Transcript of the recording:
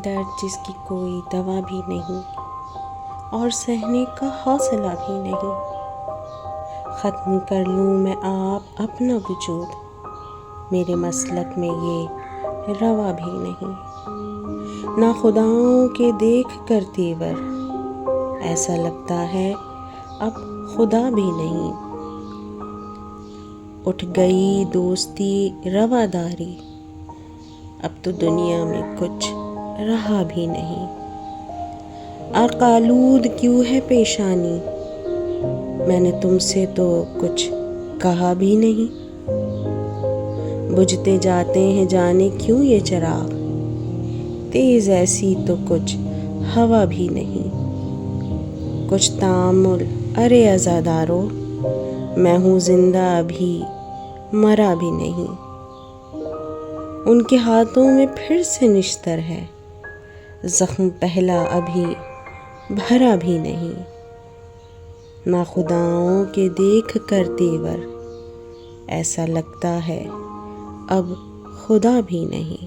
درد جس کی کوئی دوا بھی نہیں اور سہنے کا حوصلہ بھی نہیں۔ ختم کر لوں میں آپ اپنا وجود، میرے مسلک میں یہ روا بھی نہیں۔ ناخداؤں کے دیکھ کر تیور، ایسا لگتا ہے اب خدا بھی نہیں۔ اٹھ گئی دوستی رواداری، اب تو دنیا میں کچھ رہا بھی نہیں۔ آلود کیوں ہے پیشانی، میں نے تم سے تو کچھ کہا بھی نہیں۔ بجھتے جاتے ہیں جانے کیوں یہ چراغ، تیز ایسی تو کچھ ہوا بھی نہیں۔ کچھ تأمل ارے عزادارو، میں ہوں زندہ ابھی مرا بھی نہیں۔ ان کے ہاتھوں میں پھر سے نشتر ہے، زخم پہلا ابھی بھرا بھی نہیں۔ ناخداؤں کے دیکھ کر تیور، ایسا لگتا ہے اب خدا بھی نہیں۔